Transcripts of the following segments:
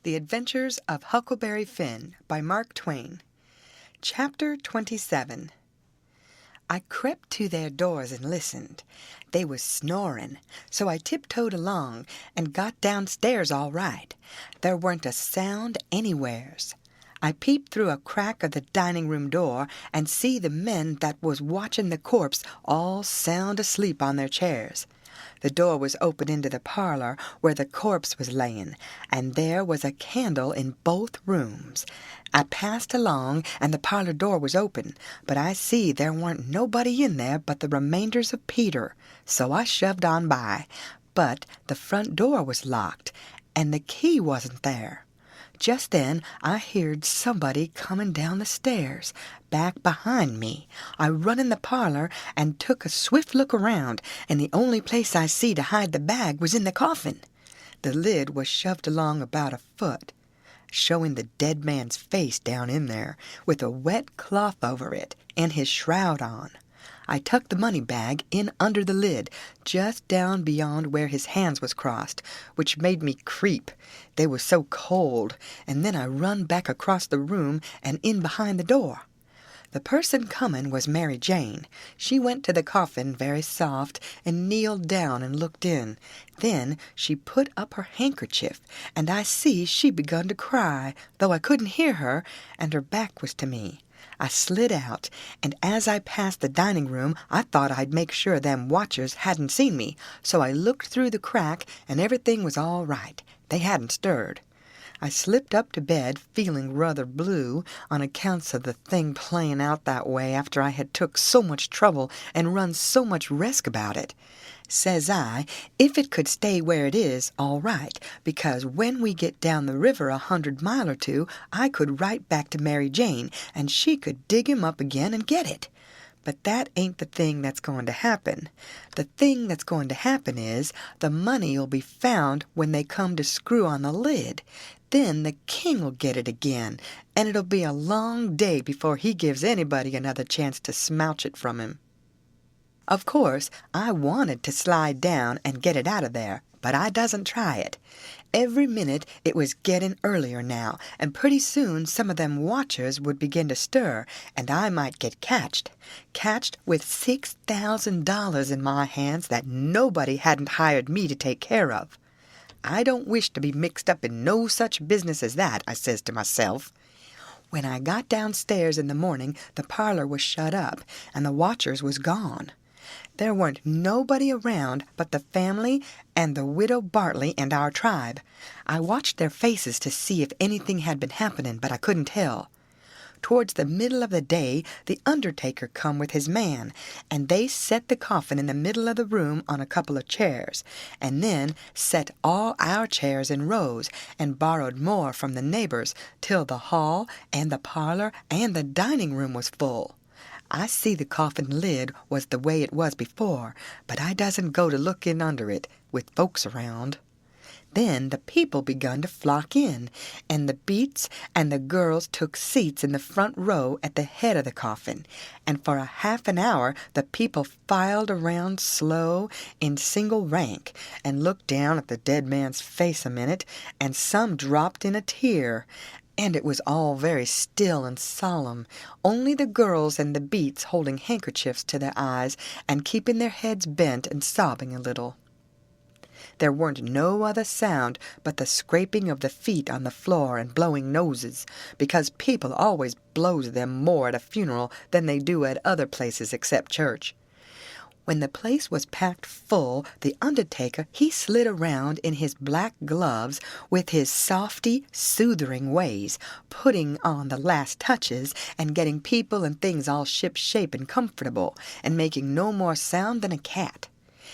The Adventures of Huckleberry Finn by Mark Twain. Chapter 27. I crept to their doors and listened. They was snoring, so I tiptoed along and got downstairs all right. There weren't a sound anywheres. I peeped through a crack of the dining-room door and see the men that was watching the corpse all sound asleep on their chairs. The door was open into the parlor where the corpse was layin', and there was a candle in both rooms. I passed along, and the parlor door was open, but I see there warn't nobody in there but the remainders of Peter, so I shoved on by. But the front door was locked, and the key wasn't there. Just then I heard somebody coming down the stairs, back behind me. I run in the parlor and took a swift look around, and the only place I see to hide the bag was in the coffin. The lid was shoved along about a foot, showing the dead man's face down in there, with a wet cloth over it, and his shroud on. I tucked the money bag in under the lid, just down beyond where his hands was crossed, which made me creep. They was so cold, and then I run back across the room and in behind the door. The person comin' was Mary Jane. She went to the coffin very soft and kneeled down and looked in. Then she put up her handkerchief, and I see she begun to cry, though I couldn't hear her, and her back was to me. I slid out, and as I passed the dining room, I thought I'd make sure them watchers hadn't seen me, so I looked through the crack, and everything was all right. They hadn't stirred. I slipped up to bed, feeling rather blue, on accounts of the thing playing out that way after I had took so much trouble and run so much risk about it. Says I, if it could stay where it is, all right, because when we get down the river 100 mile or two, I could write back to Mary Jane, and she could dig him up again and get it. But that ain't the thing that's going to happen. The thing that's going to happen is the money'll be found when they come to screw on the lid. Then the king'll get it again, and it'll be a long day before he gives anybody another chance to smouch it from him. Of course, I wanted to slide down and get it out of there, but I doesn't try it. Every minute it was getting earlier now, and pretty soon some of them watchers would begin to stir, and I might get catched with $6,000 in my hands that nobody hadn't hired me to take care of. I don't wish to be mixed up in no such business as that, I says to myself. When I got downstairs in the morning, the parlor was shut up, and the watchers was gone. There weren't nobody around but the family and the widow Bartley and our tribe. I watched their faces to see if anything had been happening, but I couldn't tell. Towards the middle of the day, the undertaker come with his man, and they set the coffin in the middle of the room on a couple of chairs, and then set all our chairs in rows, and borrowed more from the neighbors, till the hall and the parlor and the dining room was full. I see the coffin lid was the way it was before, but I doesn't go to look in under it, with folks around. Then the people begun to flock in, and the beats and the girls took seats in the front row at the head of the coffin, and for a half an hour the people filed around slow in single rank, and looked down at the dead man's face a minute, and some dropped in a tear. And it was all very still and solemn, only the girls and the beats holding handkerchiefs to their eyes and keeping their heads bent and sobbing a little. There weren't no other sound but the scraping of the feet on the floor and blowing noses, because people always blows them more at a funeral than they do at other places except church. When the place was packed full, the undertaker, he slid around in his black gloves with his softy, soothing ways, putting on the last touches and getting people and things all ship-shape and comfortable, and making no more sound than a cat.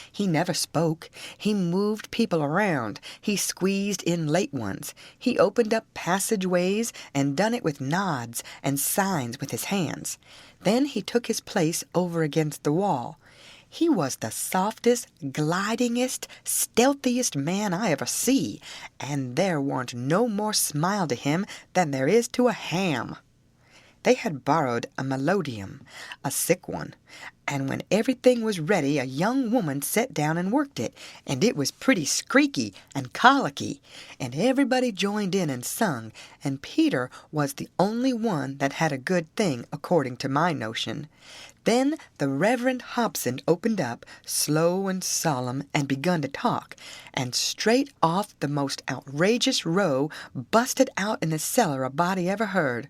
He never spoke. He moved people around. He squeezed in late ones. He opened up passageways and done it with nods and signs with his hands. Then he took his place over against the wall. He was the softest, glidingest, stealthiest man I ever see, and there warn't no more smile to him than there is to a ham. They had borrowed a melodeon, a sick one, and when everything was ready, a young woman sat down and worked it, and it was pretty squeaky and colicky, and everybody joined in and sung, and Peter was the only one that had a good thing, according to my notion. Then the Reverend Hobson opened up, slow and solemn, and begun to talk, and straight off the most outrageous row busted out in the cellar a body ever heard.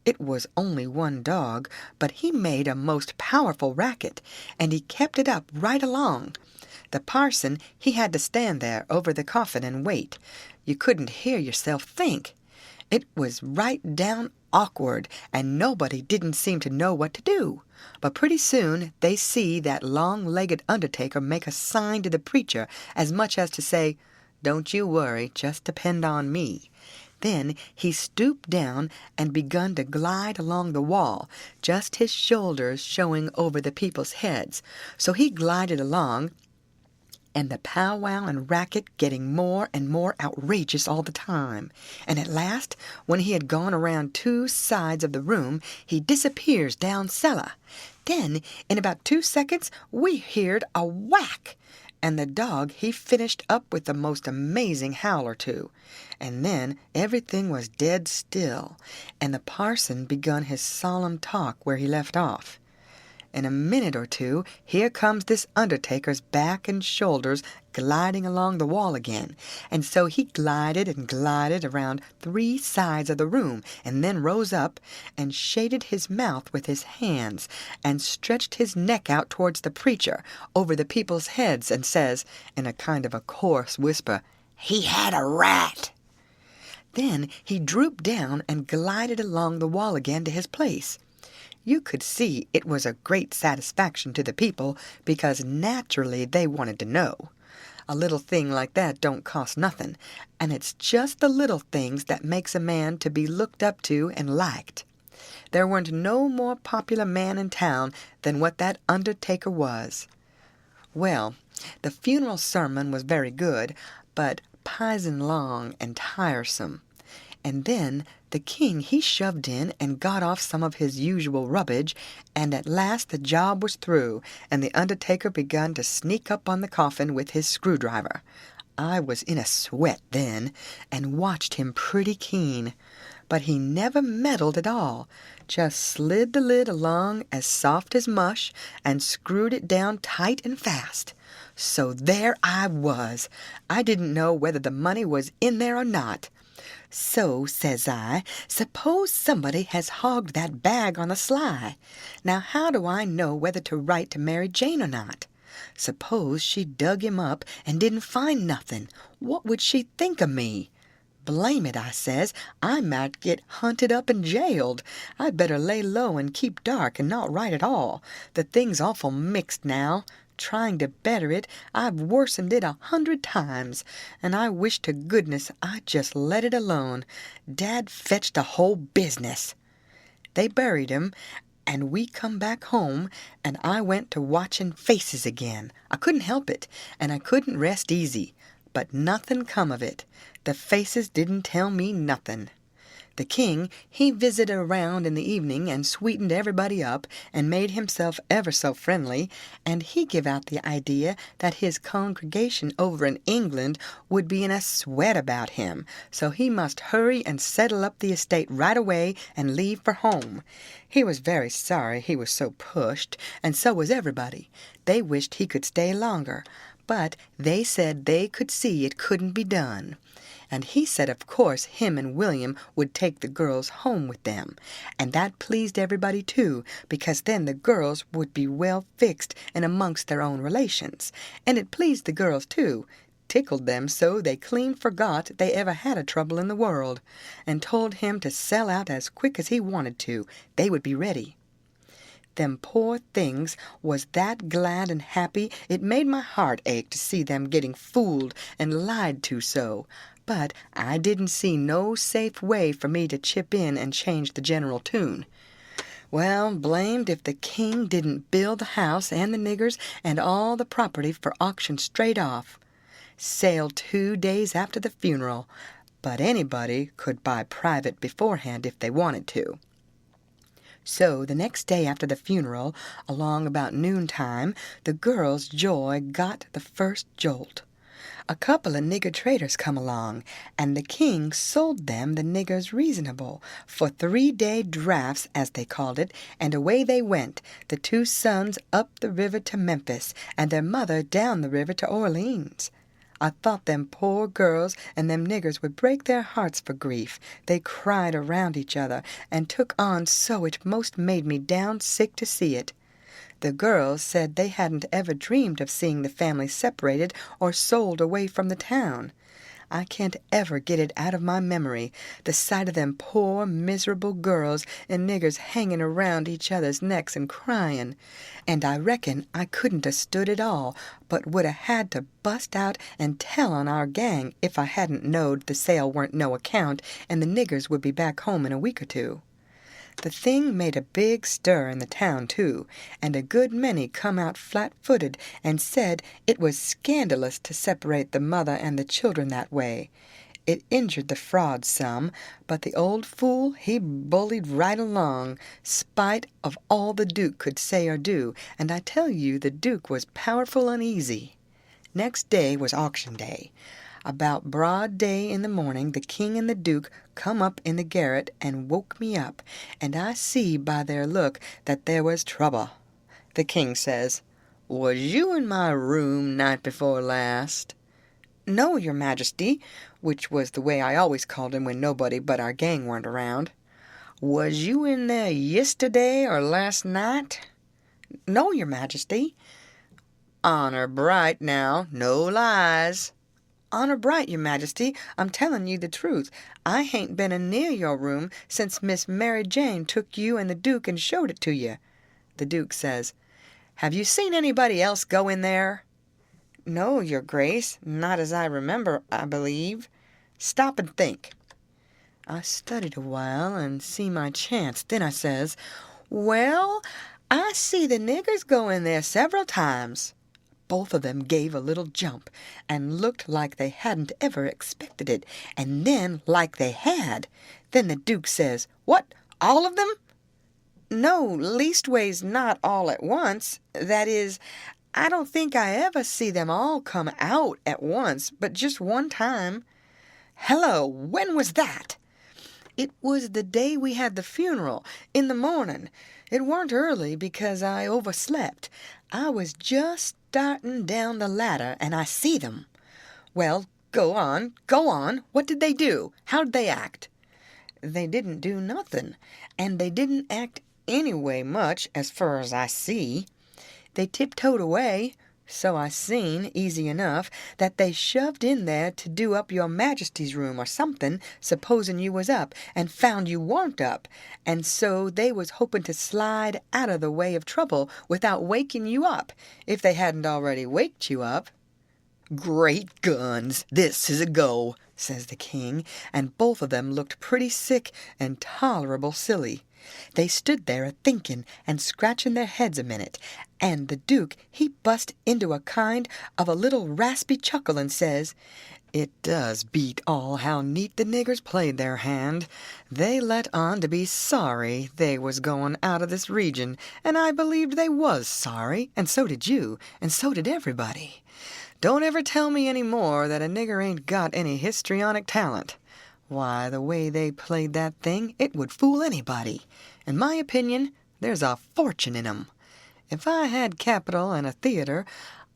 It was only one dog, but he made a most powerful racket, and he kept it up right along. The parson, he had to stand there over the coffin and wait. You couldn't hear yourself think. It was right down awkward, and nobody didn't seem to know what to do. But pretty soon they see that long-legged undertaker make a sign to the preacher, as much as to say, "Don't you worry, just depend on me." Then he stooped down and begun to glide along the wall, just his shoulders showing over the people's heads. So he glided along, and the powwow and racket getting more and more outrageous all the time. And at last, when he had gone around 2 sides of the room, he disappears down cellar. Then, in about 2 seconds, we heard a whack, and the dog he finished up with the most amazing howl or two. And then everything was dead still, and the parson begun his solemn talk where he left off. In a minute or two, here comes this undertaker's back and shoulders gliding along the wall again, and so he glided and glided around 3 sides of the room, and then rose up, and shaded his mouth with his hands, and stretched his neck out towards the preacher, over the people's heads, and says, in a kind of a coarse whisper, "He had a rat." Then he drooped down and glided along the wall again to his place. You could see it was a great satisfaction to the people, because naturally they wanted to know. A little thing like that don't cost nothing, and it's just the little things that makes a man to be looked up to and liked. There weren't no more popular man in town than what that undertaker was. Well, the funeral sermon was very good, but p'ison long and tiresome. And then the king he shoved in and got off some of his usual rubbage, and at last the job was through, and the undertaker begun to sneak up on the coffin with his screwdriver. I was in a sweat then, and watched him pretty keen. But he never meddled at all, just slid the lid along as soft as mush, and screwed it down tight and fast. So there I was. I didn't know whether the money was in there or not. So, says I, suppose somebody has hogged that bag on the sly. Now how do I know whether to write to Mary Jane or not? Suppose she dug him up and didn't find nothing. What would she think of me? Blame it, I says, I might get hunted up and jailed. I'd better lay low and keep dark and not write at all. The thing's awful mixed now. Trying to better it, I've worsened it 100 times, and I wish to goodness I'd just let it alone. Dad fetched the whole business. They buried him, and we come back home, and I went to watching faces again. I couldn't help it, and I couldn't rest easy. But nothing come of it. The faces didn't tell me nothing. The king, he visited around in the evening and sweetened everybody up and made himself ever so friendly, and he give out the idea that his congregation over in England would be in a sweat about him, so he must hurry and settle up the estate right away and leave for home. He was very sorry he was so pushed, and so was everybody. They wished he could stay longer, but they said they could see it couldn't be done. And he said of course him and William would take the girls home with them, and that pleased everybody too, because then the girls would be well fixed and amongst their own relations, and it pleased the girls too, tickled them so they clean forgot they ever had a trouble in the world, and told him to sell out as quick as he wanted to, they would be ready. Them poor things was that glad and happy it made my heart ache to see them getting fooled and lied to so. But I didn't see no safe way for me to chip in and change the general tune. Well, blamed if the king didn't build the house and the niggers and all the property for auction straight off. Sailed 2 days after the funeral, but anybody could buy private beforehand if they wanted to. So the next day after the funeral, along about noontime, the girls' joy got the first jolt. A couple of nigger traders come along, and the king sold them the niggers reasonable, for 3-day drafts, as they called it, and away they went, the 2 sons up the river to Memphis, and their mother down the river to Orleans. I thought them poor girls and them niggers would break their hearts for grief. They cried around each other, and took on so it most made me down sick to see it. The girls said they hadn't ever dreamed of seeing the family separated or sold away from the town. I can't ever get it out of my memory, the sight of them poor, miserable girls and niggers hanging around each other's necks and crying. And I reckon I couldn't have stood it all, but would have had to bust out and tell on our gang if I hadn't knowed the sale weren't no account and the niggers would be back home in a week or 2. The thing made a big stir in the town, too, and a good many come out flat-footed and said it was scandalous to separate the mother and the children that way. It injured the fraud some, but the old fool, he bullied right along, spite of all the Duke could say or do, and I tell you the Duke was powerful uneasy. Next day was auction day. About broad day in the morning the king and the Duke come up in the garret and woke me up, and I see by their look that there was trouble. The king says, "Was you in my room night before last?" "No, your majesty," which was the way I always called him when nobody but our gang weren't around. "Was you in there yisterday or last night?" "No, your majesty." "Honor bright now, no lies." "Honor bright, your majesty, I'm telling you the truth. I hain't been a near your room since Miss Mary Jane took you and the Duke and showed it to you." The Duke says, "Have you seen anybody else go in there?" "No, your grace, not as I remember, I believe." "Stop and think." I studied a while and see my chance. Then I says, "Well, I see the niggers go in there several times." Both of them gave a little jump, and looked like they hadn't ever expected it, and then like they had. Then the Duke says, "What, all of them?" "No, leastways not all at once. That is, I don't think I ever see them all come out at once, but just one time." "Hello, when was that?" "It was the day we had the funeral, in the morning. It weren't early because I overslept. I was just starting down the ladder, and I see them." "Well, go on, go on. What did they do? How'd they act?" "They didn't do nothing, and they didn't act anyway much, as fur as I see. They tiptoed away, so I seen, easy enough, that they shoved in there to do up your majesty's room or something, supposing you was up, and found you warn't up, and so they was hoping to slide out of the way of trouble without waking you up, if they hadn't already waked you up." "Great guns, this is a go," says the king, and both of them looked pretty sick and tolerable silly. They stood there a-thinking and scratching their heads a minute, and the Duke, he bust into a kind of a little raspy chuckle and says, "It does beat all how neat the niggers played their hand. They let on to be sorry they was going out of this region, and I believed they was sorry, and so did you, and so did everybody. Don't ever tell me any more that a nigger ain't got any histrionic talent. Why, the way they played that thing, it would fool anybody. In my opinion, there's a fortune in 'em. If I had capital and a theater,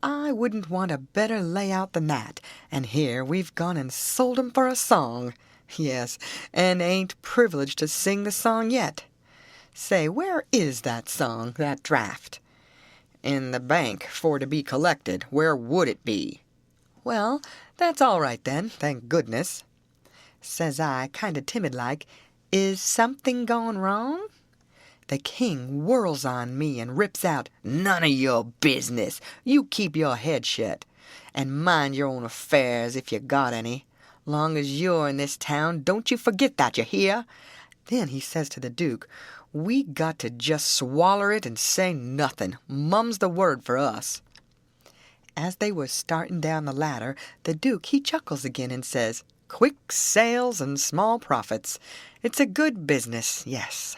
I wouldn't want a better layout than that, and here we've gone and sold 'em for a song. Yes, and ain't privileged to sing the song yet. Say, where is that song, that draft?" "In the bank, for to be collected. Where would it be?" "Well, that's all right then, thank goodness." Says I, kind of timid-like, "Is something gone wrong?" The king whirls on me and rips out, "None of your business. You keep your head shut, and mind your own affairs if you got any. Long as you're in this town, don't you forget that, you hear?" Then he says to the Duke, "We got to just swaller it and say nothing. Mum's the word for us." As they was starting down the ladder, the Duke, he chuckles again and says, "Quick sales and small profits. It's a good business, yes."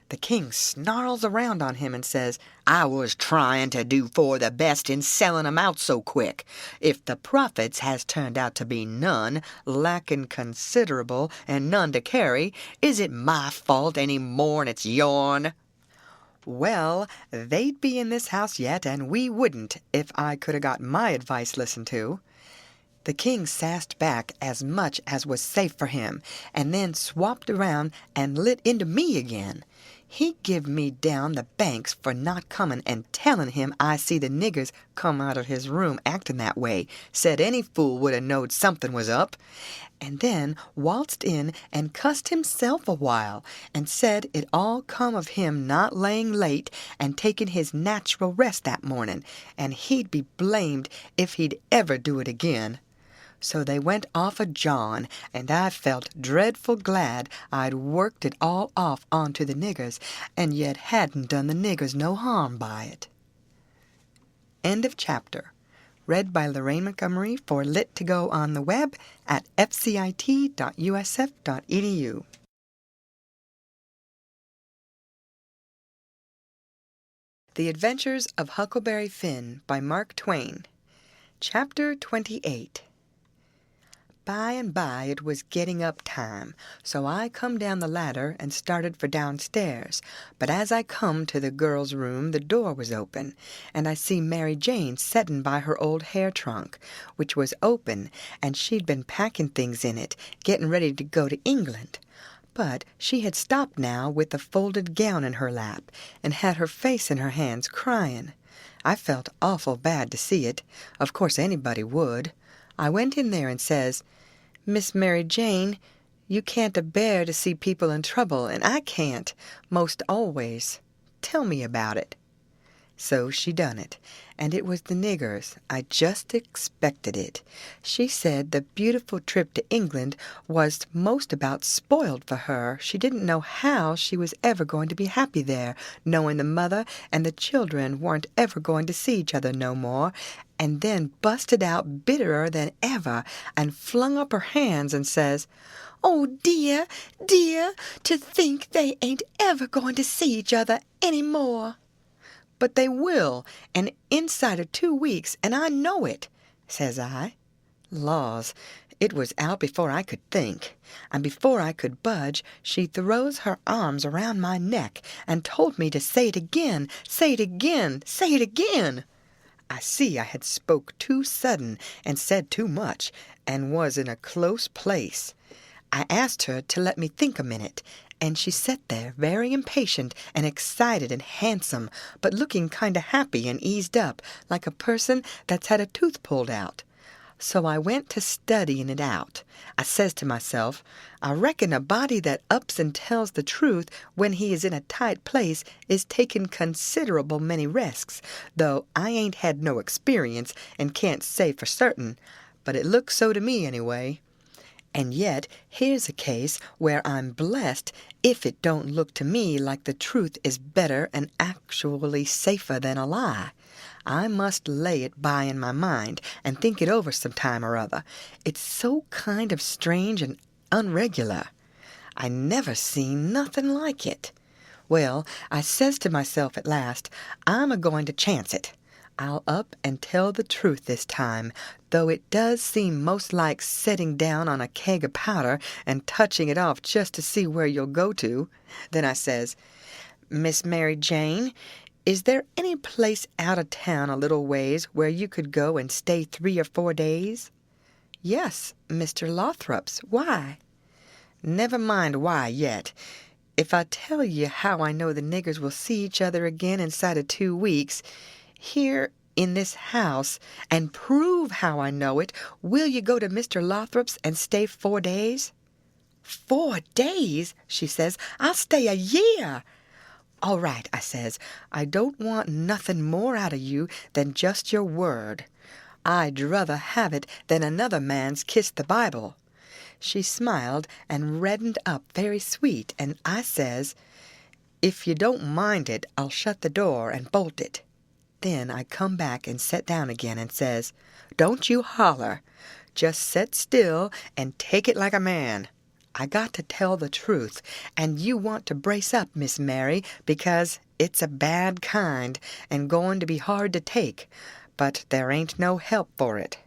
The king snarls around on him and says, "I was trying to do for the best in selling 'em out so quick. If the profits has turned out to be none, lacking considerable, and none to carry, is it my fault any more'n it's yourn?" Well, they'd be in this house yet, and we wouldn't, if I could have got my advice listened to. The king sassed back as much as was safe for him, and then swapped around and lit into me again. He give me down the banks for not coming and telling him I see the niggers come out of his room acting that way. Said any fool would have knowed something was up. And then waltzed in and cussed himself a while, and said it all come of him not laying late and taking his natural rest that morning, and he'd be blamed if he'd ever do it again. So they went off a jawing, and I felt dreadful glad I'd worked it all off onto the niggers, and yet hadn't done the niggers no harm by it. End of chapter. Read by Lorraine Montgomery for Lit to Go on the web at fcit.usf.edu. The Adventures of Huckleberry Finn by Mark Twain. Chapter 28. By and by it was getting up time, so I come down the ladder and started for downstairs. But as I come to the girl's room, the door was open, and I see Mary Jane settin' by her old hair trunk, which was open, and she'd been packing things in it, getting ready to go to England. But she had stopped now with a folded gown in her lap, and had her face in her hands crying. I felt awful bad to see it. Of course anybody would. I went in there and says, "Miss Mary Jane, you can't a-bear to see people in trouble, and I can't, most always. Tell me about it." So she done it, and it was the niggers. I just expected it. She said the beautiful trip to England was most about spoiled for her. She didn't know how she was ever going to be happy there, knowing the mother and the children weren't ever going to see each other no more, and then busted out bitterer than ever, and flung up her hands and says, "Oh, dear, dear, to think they ain't ever going to see each other any more." "But they will, and inside of 2 weeks, and I know it," says I. Laws, it was out before I could think, and before I could budge, she throws her arms around my neck and told me to say it again, say it again, say it again. I see I had spoke too sudden and said too much, and was in a close place. I asked her to let me think a minute, and she sat there very impatient and excited and handsome, but looking kind of happy and eased up, like a person that's had a tooth pulled out. So I went to studying it out. I says to myself, I reckon a body that ups and tells the truth when he is in a tight place is taking considerable many risks, though I ain't had no experience and can't say for certain, but it looks so to me anyway. And yet here's a case where I'm blessed if it don't look to me like the truth is better and actually safer than a lie. I must lay it by in my mind and think it over some time or other. It's so kind of strange and unregular. I never seen nothing like it. Well, I says to myself at last, I'm a-going to chance it. I'll up and tell the truth this time, though it does seem most like setting down on a keg of powder and touching it off just to see where you'll go to. Then I says, Miss Mary Jane, is there any place out of town a little ways where you could go and stay 3 or 4 days? Yes, Mr. Lothrop's. Why? Never mind why yet. If I tell you how I know the niggers will see each other again inside of 2 weeks, here in this house, and prove how I know it, will you go to Mr. Lothrop's and stay 4 days? 4 days, she says. I'll stay a year. All right, I says. I don't want nothing more out of you than just your word. I'd rather have it than another man's kiss the Bible. She smiled and reddened up very sweet, and I says, If you don't mind it, I'll shut the door and bolt it. Then I come back and set down again and says, Don't you holler. Just set still and take it like a man. I got to tell the truth, and you want to brace up, Miss Mary, because it's a bad kind and going to be hard to take, but there ain't no help for it.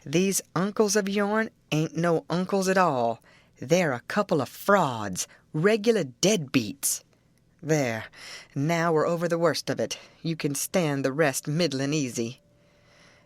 These uncles of yourn ain't no uncles at all. They're a couple of frauds, regular deadbeats. There, now we're over the worst of it. You can stand the rest middlin' easy.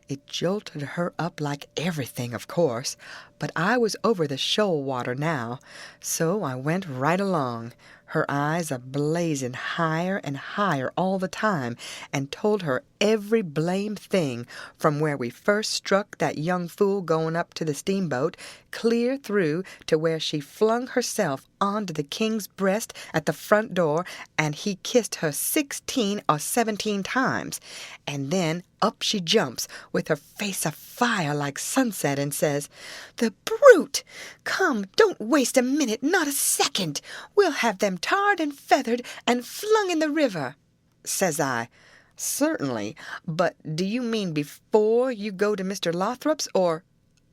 It jolted her up like everything, of course, but I was over the shoal water now, so I went right along, her eyes a-blazin' higher and higher all the time, and told her every blame thing, from where we first struck that young fool going up to the steamboat, clear through to where she flung herself onto the king's breast at the front door, and he kissed her 16 or 17 times, and then up she jumps, with her face afire like sunset, and says, "The brute! Come, don't waste a minute, not a second. We'll have them tarred and feathered and flung in the river." Says I, "Certainly, but do you mean before you go to Mr. Lothrop's, or—"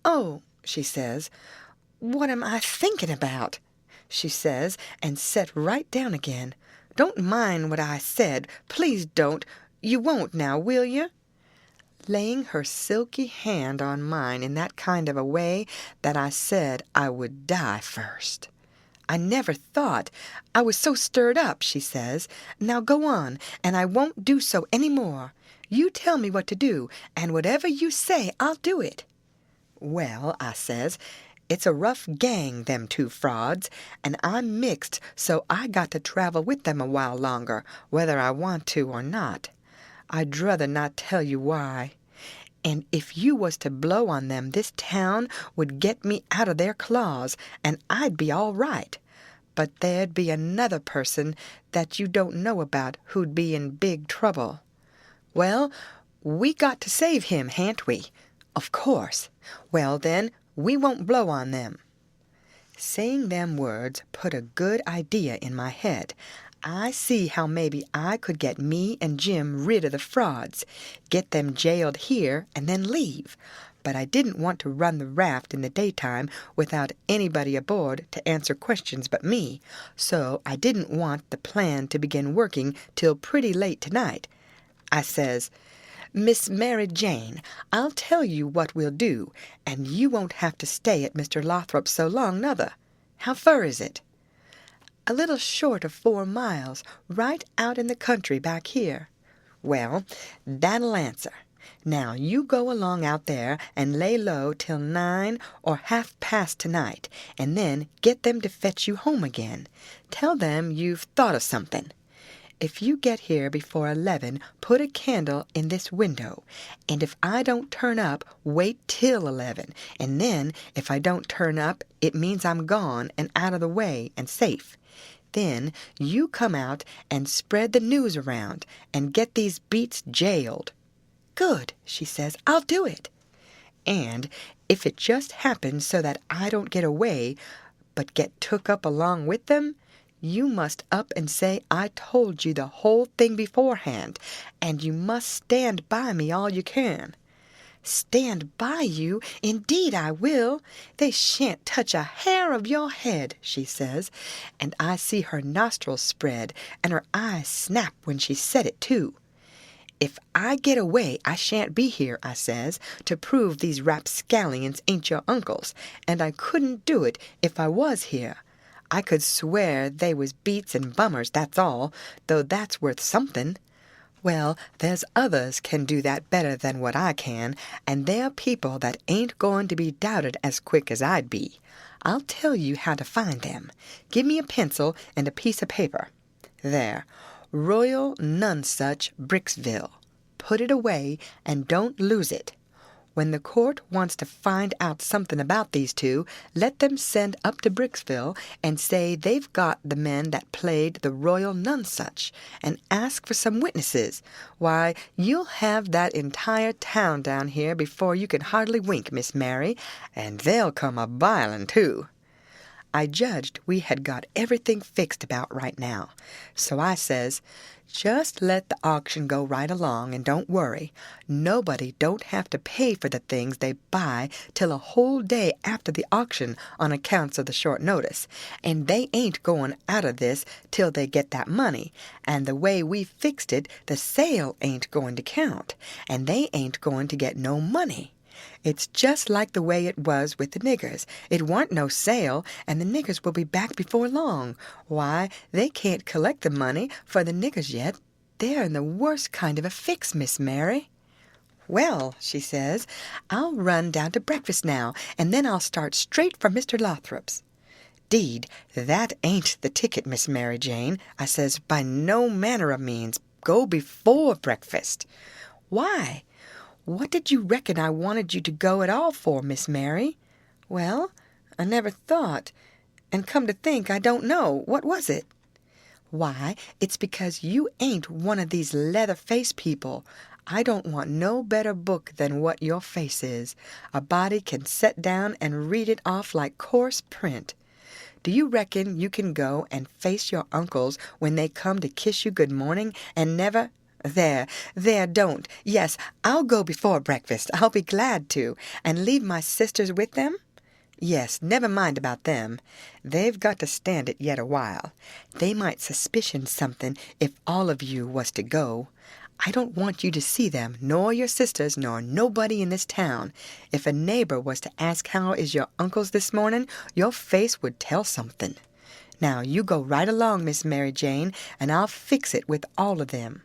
"Oh," she says, "what am I thinking about?" she says, and set right down again. "Don't mind what I said, please don't. You won't now, will you?" Laying her silky hand on mine in that kind of a way that I said I would die first. "I never thought. I was so stirred up," she says. "Now go on, and I won't do so any more. You tell me what to do, and whatever you say, I'll do it." "Well," I says, "it's a rough gang, them two frauds, and I'm mixed, so I got to travel with them a while longer, whether I want to or not. I'd druther not tell you why. And if you was to blow on them, this town would get me out of their claws, and I'd be all right. But there'd be another person that you don't know about who'd be in big trouble." "Well, we got to save him, han't we?" "Of course." "Well, then, we won't blow on them." Saying them words put a good idea in my head. I see how maybe I could get me and Jim rid of the frauds, get them jailed here, and then leave. But I didn't want to run the raft in the daytime without anybody aboard to answer questions but me, so I didn't want the plan to begin working till pretty late tonight. I says, "Miss Mary Jane, I'll tell you what we'll do, and you won't have to stay at Mr. Lothrop's so long, nother. How fur is it?" "A little short of 4 miles, right out in the country back here." "Well, that'll answer. Now you go along out there and lay low till 9 or half-past tonight, and then get them to fetch you home again. Tell them you've thought of something. If you get here before 11, put a candle in this window, and if I don't turn up, wait till 11, and then if I don't turn up, it means I'm gone and out of the way and safe. Then you come out and spread the news around, and get these beats jailed." "Good," she says, "I'll do it." "And if it just happens so that I don't get away, but get took up along with them, you must up and say I told you the whole thing beforehand, and you must stand by me all you can." "Stand by you? Indeed I will. They shan't touch a hair of your head," she says, and I see her nostrils spread, and her eyes snap when she said it, too. "If I get away, I shan't be here," I says, "to prove these rapscallions ain't your uncles, and I couldn't do it if I was here. I could swear they was beats and bummers, that's all, though that's worth something. Well, there's others can do that better than what I can, and they're people that ain't going to be doubted as quick as I'd be. I'll tell you how to find them. Give me a pencil and a piece of paper. There, Royal Nonesuch, Bricksville. Put it away, and don't lose it. When the court wants to find out something about these two, let them send up to Bricksville and say they've got the men that played the Royal Nonesuch, and ask for some witnesses. Why, you'll have that entire town down here before you can hardly wink, Miss Mary, and they'll come a-bilin' too." I judged we had got everything fixed about right now, so I says, just let the auction go right along and don't worry. Nobody don't have to pay for the things they buy till a whole day after the auction on accounts of the short notice, and they ain't going out of this till they get that money, and the way we fixed it, the sale ain't going to count, and they ain't going to get no money. It's just like the way it was with the niggers. It warn't no sale, and the niggers will be back before long. Why, they can't collect the money for the niggers yet. They're in the worst kind of a fix, Miss Mary. Well, she says, I'll run down to breakfast now, and then I'll start straight for Mr. Lothrop's. "'Deed, that ain't the ticket, Miss Mary Jane," I says, "by no manner of means. Go before breakfast." "Why? What did you reckon I wanted you to go at all for, Miss Mary?" "Well, I never thought, and come to think, I don't know. What was it?" "Why, it's because you ain't one of these leather-faced people. I don't want no better book than what your face is. A body can set down and read it off like coarse print. Do you reckon you can go and face your uncles when they come to kiss you good morning and never— There, don't. Yes, I'll go before breakfast. I'll be glad to. And leave my sisters with them? Yes, never mind about them. They've got to stand it yet a while. They might suspicion something if all of you was to go. I don't want you to see them, nor your sisters, nor nobody in this town. If a neighbor was to ask how is your uncles this morning, your face would tell something. Now, you go right along, Miss Mary Jane, and I'll fix it with all of them.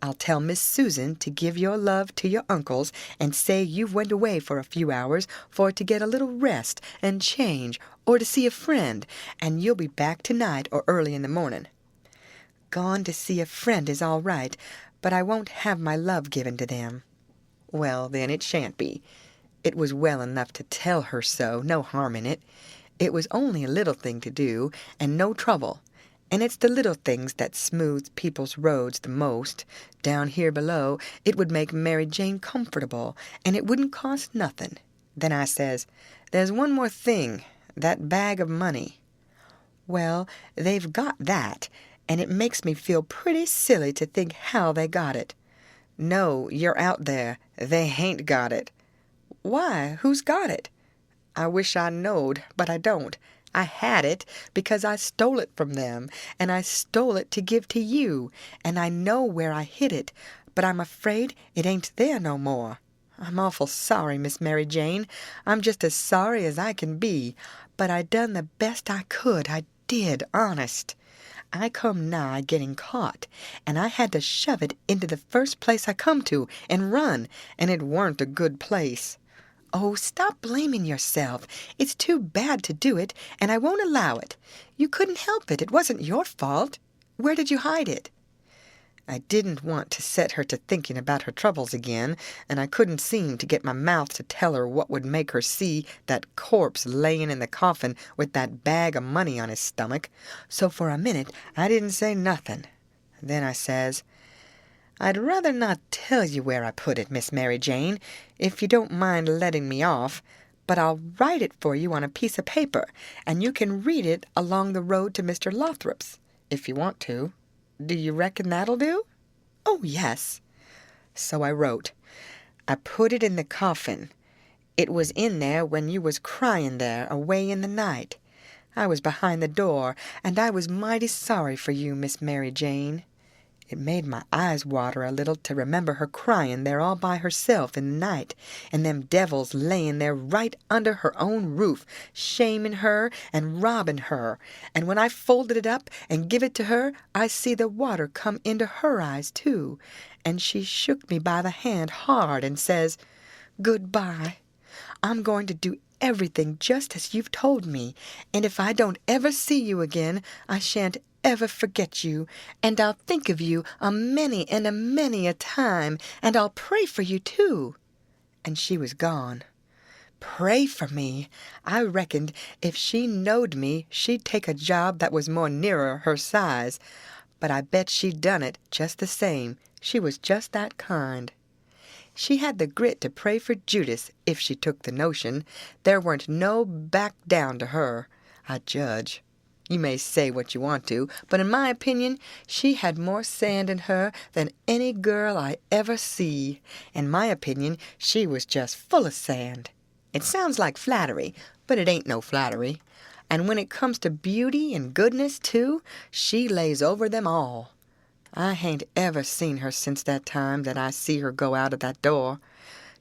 I'll tell Miss Susan to give your love to your uncles and say you went away for a few hours for to get a little rest and change or to see a friend, and you'll be back tonight or early in the morning. Gone to see a friend is all right, but I won't have my love given to them. Well, then it shan't be. It was well enough to tell her so, no harm in it. It was only a little thing to do, and no trouble. And it's the little things that smooth people's roads the most. Down here below, it would make Mary Jane comfortable, and it wouldn't cost nothing. Then I says, "There's one more thing, that bag of money." Well, they've got that, and it makes me feel pretty silly to think how they got it. No, you're out there. They hain't got it. Why, who's got it? I wish I knowed, but I don't. I had it because I stole it from them, and I stole it to give to you, and I know where I hid it, but I'm afraid it ain't there no more. I'm awful sorry, Miss Mary Jane. I'm just as sorry as I can be, but I done the best I could. I did, honest. I come nigh getting caught, and I had to shove it into the first place I come to and run, and it weren't a good place. Oh, stop blaming yourself. It's too bad to do it, and I won't allow it. You couldn't help it. It wasn't your fault. Where did you hide it? I didn't want to set her to thinking about her troubles again, and I couldn't seem to get my mouth to tell her what would make her see that corpse laying in the coffin with that bag of money on his stomach. So for a minute I didn't say nothing. Then I says, "I'd rather not tell you where I put it, Miss Mary Jane, if you don't mind letting me off, but I'll write it for you on a piece of paper, and you can read it along the road to Mr. Lothrop's, if you want to. Do you reckon that'll do?" "Oh, yes." So I wrote. I put it in the coffin. It was in there when you was crying there away in the night. I was behind the door, and I was mighty sorry for you, Miss Mary Jane. It made my eyes water a little to remember her crying there all by herself in the night, and them devils laying there right under her own roof, shaming her and robbing her. And when I folded it up and give it to her, I see the water come into her eyes too, and she shook me by the hand hard and says, "Goodbye. I'm going to do everything just as you've told me, and if I don't ever see you again, I shan't ever forget you, and I'll think of you a many and a many a time, and I'll pray for you too." And she was gone. Pray for me! I reckoned if she knowed me, she'd take a job that was more nearer her size, but I bet she done it just the same. She was just that kind. She had the grit to pray for Judas if she took the notion. There weren't no back down to her. I judge. You may say what you want to, but in my opinion, she had more sand in her than any girl I ever see. In my opinion, she was just full of sand. It sounds like flattery, but it ain't no flattery. And when it comes to beauty and goodness, too, she lays over them all. I hain't ever seen her since that time that I see her go out of that door.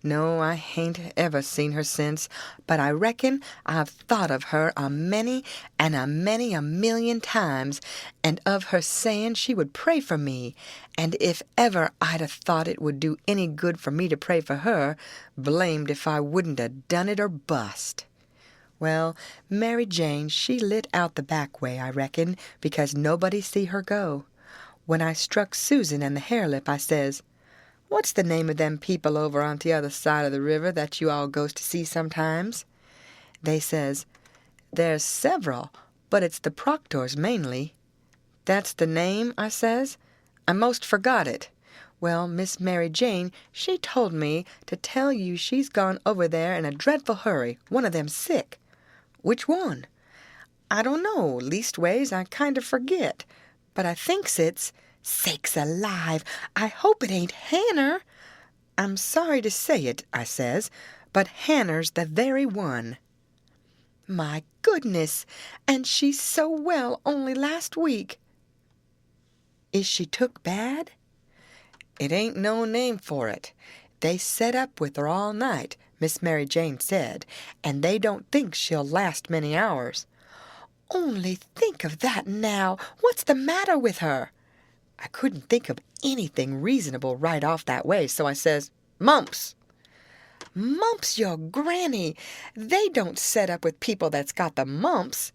No, I hain't ever seen her since, but I reckon I've thought of her a many and a many a million times, and of her saying she would pray for me, and if ever I'd a thought it would do any good for me to pray for her, blamed if I wouldn't a done it or bust. Well, Mary Jane, she lit out the back way, I reckon, because nobody see her go. When I struck Susan and the harelip, I says, "What's the name of them people over on the other side of the river that you all goes to see sometimes?" They says, "There's several, but it's the Proctors mainly." "That's the name?" I says. "I most forgot it." Well, Miss Mary Jane, she told me to tell you she's gone over there in a dreadful hurry, one of them sick. "Which one?" "I don't know, leastways I kind of forget, but I thinks it's—" "Sakes alive, I hope it ain't Hanner." "I'm sorry to say it," I says, "but Hanner's the very one." "My goodness, and she's so well only last week." "Is she took bad?" "It ain't no name for it. They set up with her all night, Miss Mary Jane said, and they don't think she'll last many hours." "Only think of that now! What's the matter with her?" I couldn't think of anything reasonable right off that way, so I says, "Mumps." "Mumps, your granny! They don't set up with people that's got the mumps."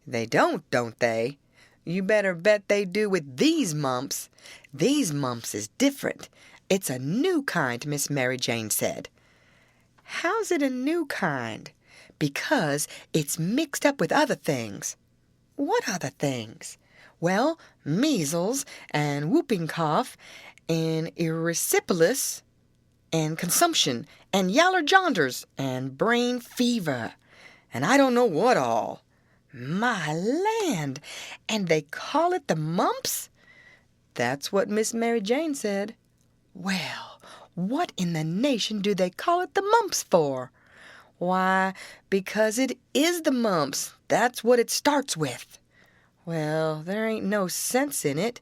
"They don't they? You better bet they do with these mumps. These mumps is different. It's a new kind," Miss Mary Jane said. "How's it a new kind?" "Because it's mixed up with other things." "What other things?" "Well, measles, and whooping cough, and erysipelas, and consumption, and yaller janders, and brain fever, and I don't know what all." "My land! And they call it the mumps?" "That's what Miss Mary Jane said." "Well, what in the nation do they call it the mumps for?" "Why, because it is the mumps. That's what it starts with." "Well, there ain't no sense in it.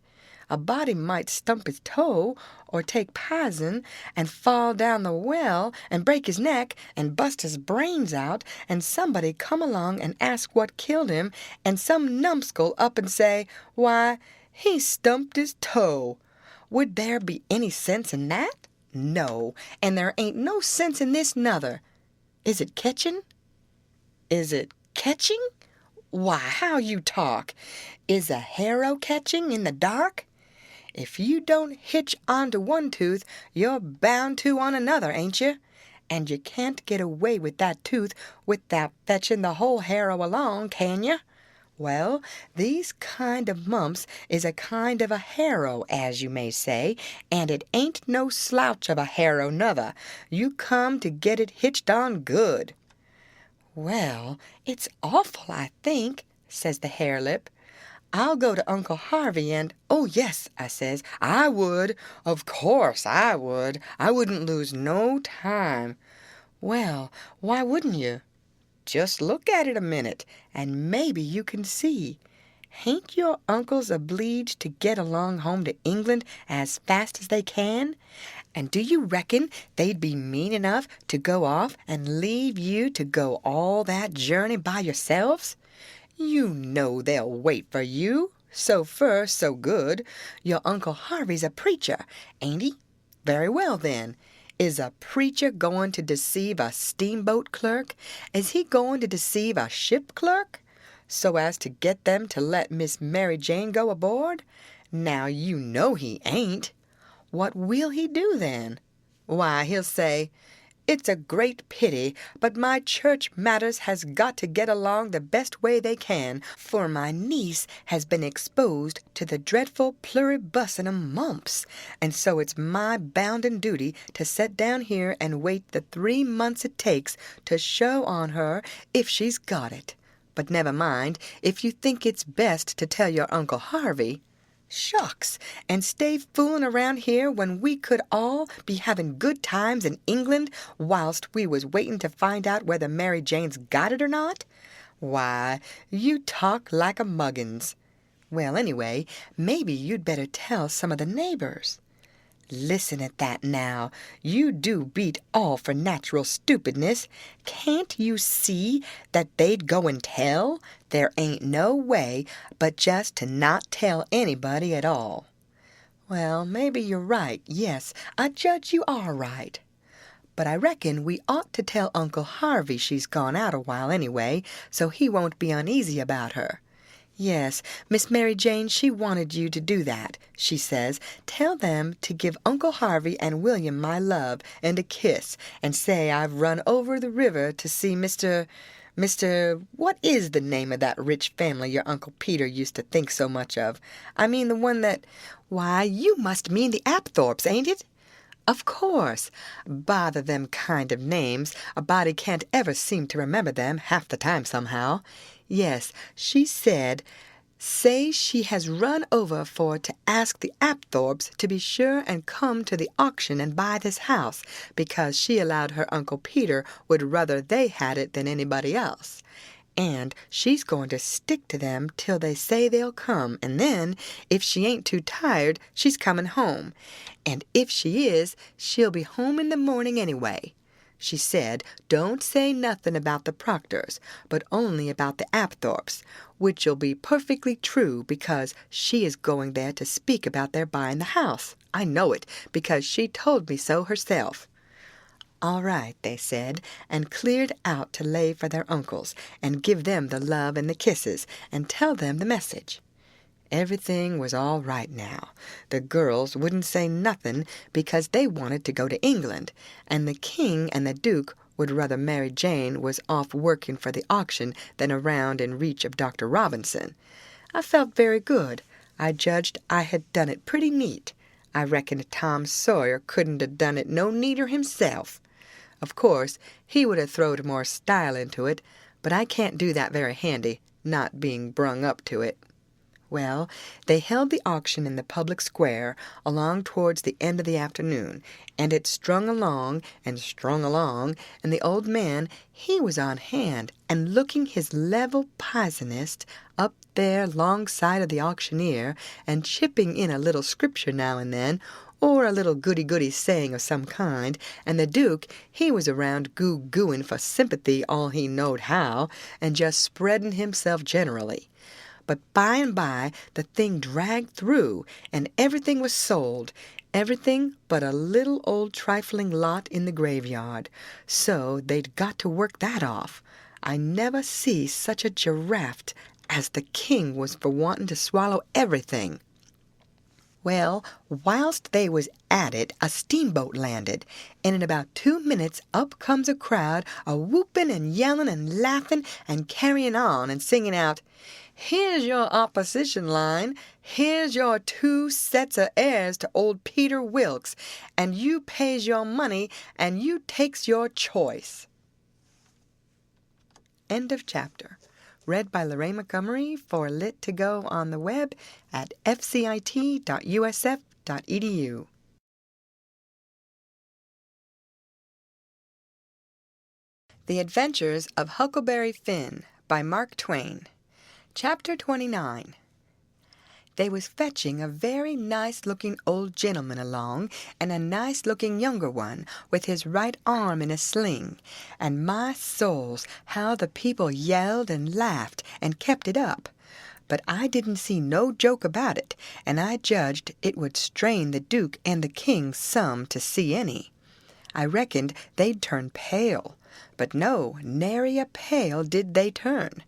A body might stump his toe, or take pison, and fall down the well, and break his neck, and bust his brains out, and somebody come along and ask what killed him, and some numbskull up and say, 'Why, he stumped his toe.' Would there be any sense in that? No, and there ain't no sense in this nuther. Is it catching?" "Is it catching? Why, how you talk! Is a harrow catching in the dark? If you don't hitch onto one tooth, you're bound to on another, ain't you? And you can't get away with that tooth without fetching the whole harrow along, can you? Well, these kind of mumps is a kind of a harrow, as you may say, and it ain't no slouch of a harrow nuther. You come to get it hitched on good." "Well, it's awful, I think," says the harelip. "I'll go to Uncle Harvey and—" "Oh, yes," I says, "I would. Of course I would. I wouldn't lose no time." "Well, why wouldn't you?" "Just look at it a minute, and maybe you can see. Hain't your uncles obleeged to get along home to England as fast as they can? And do you reckon they'd be mean enough to go off and leave you to go all that journey by yourselves? You know they'll wait for you. So fur, so good. Your Uncle Harvey's a preacher, ain't he? Very well, then. Is a preacher going to deceive a steamboat clerk? Is he going to deceive a ship clerk, so as to get them to let Miss Mary Jane go aboard? Now you know he ain't. What will he do then? Why, he'll say, 'It's a great pity, but my church matters has got to get along the best way they can, for my niece has been exposed to the dreadful pluribussinum mumps, and so it's my bounden duty to set down here and wait the 3 months it takes to show on her if she's got it. But never mind, if you think it's best to tell your Uncle Harvey. Shucks, and stay fooling around here when we could all be having good times in England whilst we was waiting to find out whether Mary Jane's got it or not? Why, you talk like a muggins. Well, anyway, maybe you'd better tell some of the neighbors. Listen at that now. You do beat all for natural stupidness. Can't you see that they'd go and tell? There ain't no way but just to not tell anybody at all. Well, maybe you're right. Yes, I judge you are right. But I reckon we ought to tell Uncle Harvey she's gone out a while anyway, so he won't be uneasy about her. Yes, Miss Mary Jane, she wanted you to do that, she says. Tell them to give Uncle Harvey and William my love and a kiss, and say I've run over the river to see Mr. What is the name of that rich family your Uncle Peter used to think so much of? I mean the one that... Why, you must mean the Apthorpes, ain't it? Of course. Bother them kind of names. A body can't ever seem to remember them half the time somehow. Yes, she said, say she has run over for to ask the Apthorpes to be sure and come to the auction and buy this house, because she allowed her Uncle Peter would rather they had it than anybody else. And she's going to stick to them till they say they'll come, and then, if she ain't too tired, she's coming home. And if she is, she'll be home in the morning anyway. She said, don't say nothing about the Proctors, but only about the Apthorpes, which'll be perfectly true, because she is going there to speak about their buying the house. I know it, because she told me so herself. All right, they said, and cleared out to lay for their uncles, and give them the love and the kisses, and tell them the message. Everything was all right now. The girls wouldn't say nothing because they wanted to go to England, and the king and the duke would rather Mary Jane was off working for the auction than around in reach of Dr. Robinson. I felt very good. I judged I had done it pretty neat. I reckon Tom Sawyer couldn't have done it no neater himself. Of course, he would have throwed more style into it, but I can't do that very handy, not being brung up to it. Well, they held the auction in the public square along towards the end of the afternoon, and it strung along, and the old man, he was on hand, and looking his level pisonest up there 'longside of the auctioneer, and chipping in a little scripture now and then, or a little goody-goody saying of some kind, and the Duke, he was around goo-gooing for sympathy all he knowed how, and just spreading himself generally. But by and by the thing dragged through, and everything was sold, everything but a little old trifling lot in the graveyard. So they'd got to work that off. I never see such a giraffe as the king was for wanting to swallow everything. Well, whilst they was at it, a steamboat landed, and in about 2 minutes up comes a crowd, a-whooping and yelling and laughing and carrying on and singing out, "Here's your opposition line. Here's your 2 sets of heirs to old Peter Wilkes, and you pays your money and you takes your choice." End of chapter. Read by Lorraine Montgomery for Lit to Go on the web at fcit.usf.edu. The Adventures of Huckleberry Finn by Mark Twain. Chapter 29. They was fetching a very nice-looking old gentleman along, and a nice-looking younger one, with his right arm in a sling, and my souls, how the people yelled and laughed and kept it up. But I didn't see no joke about it, and I judged it would strain the Duke and the King some to see any. I reckoned they'd turn pale, but no, nary a pale did they turn.